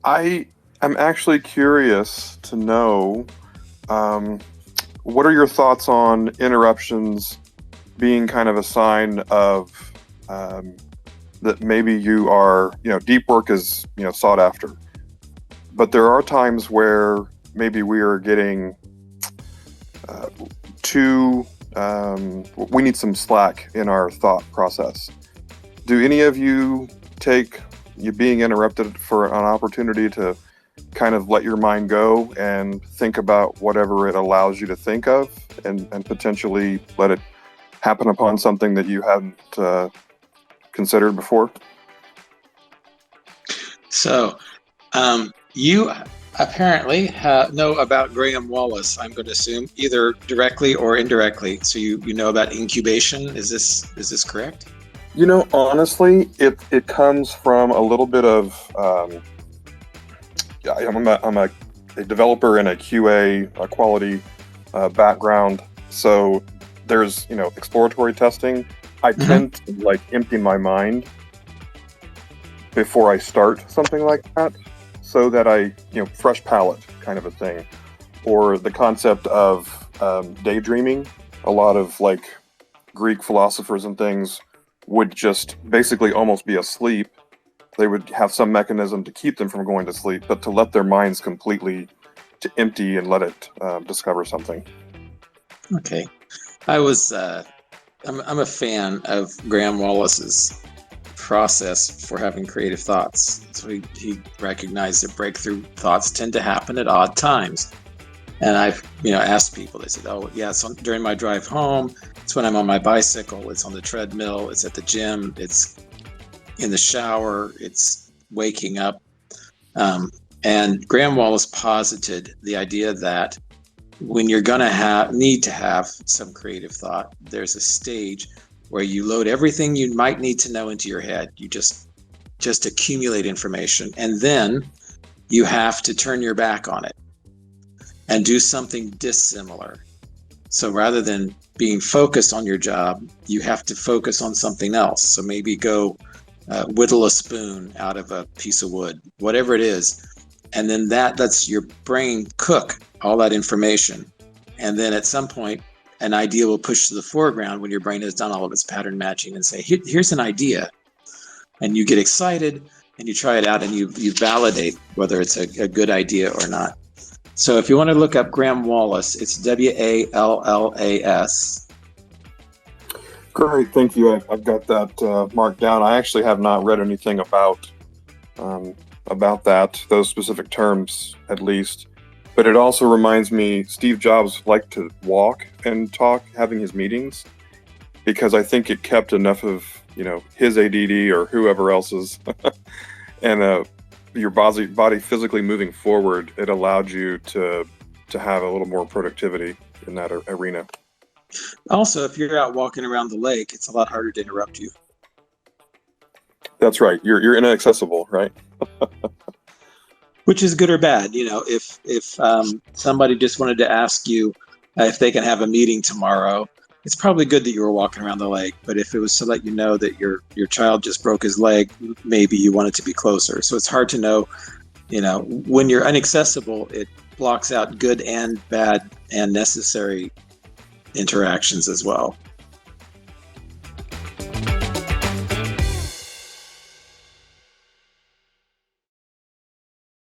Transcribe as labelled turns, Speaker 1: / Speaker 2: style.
Speaker 1: I am actually curious to know, um, what are your thoughts on interruptions being kind of a sign of um, that maybe you are, deep work is, sought after, but there are times where maybe we are getting too, we need some slack in our thought process. Do any of you take you being interrupted for an opportunity to kind of let your mind go and think about whatever it allows you to think of, and potentially let it happen upon something that you hadn't considered before?
Speaker 2: So, you apparently know about Graham Wallace, I'm going to assume, either directly or indirectly. So you know about incubation. Is this correct?
Speaker 1: Honestly, it comes from a little bit of I'm a developer in a QA, a quality background. So there's exploratory testing. I tend to empty my mind before I start something like that, so that I fresh palette kind of a thing, or the concept of daydreaming. A lot of Greek philosophers and things would just basically almost be asleep. They would have some mechanism to keep them from going to sleep, but to let their minds completely to empty and let it discover something.
Speaker 2: Okay. I'm a fan of Graham Wallace's process for having creative thoughts. So he recognized that breakthrough thoughts tend to happen at odd times. And I've asked people, they said, oh yeah, it's during my drive home, it's when I'm on my bicycle, it's on the treadmill, it's at the gym, it's in the shower, it's waking up. And Graham Wallace posited the idea that when you're going to need to have some creative thought, there's a stage where you load everything you might need to know into your head. You just accumulate information, and then you have to turn your back on it and do something dissimilar. So rather than being focused on your job, you have to focus on something else. So maybe go whittle a spoon out of a piece of wood, whatever it is. And then that lets your brain cook all that information. And then at some point, an idea will push to the foreground when your brain has done all of its pattern matching and say, here's an idea. And you get excited and you try it out and you validate whether it's a good idea or not. So if you want to look up Graham Wallace, it's Wallas.
Speaker 1: Great, thank you. I've got that marked down. I actually have not read anything about that, those specific terms at least. But it also reminds me, Steve Jobs liked to walk and talk, having his meetings, because I think it kept enough of his ADD or whoever else's, and your body physically moving forward. It allowed you to have a little more productivity in that arena.
Speaker 2: Also, if you're out walking around the lake, it's a lot harder to interrupt you.
Speaker 1: That's right. You're inaccessible, right?
Speaker 2: Which is good or bad. If somebody just wanted to ask you if they can have a meeting tomorrow, it's probably good that you were walking around the lake. But if it was to let you know that your child just broke his leg, maybe you want it to be closer. So it's hard to know, when you're inaccessible, it blocks out good and bad and necessary interactions as well.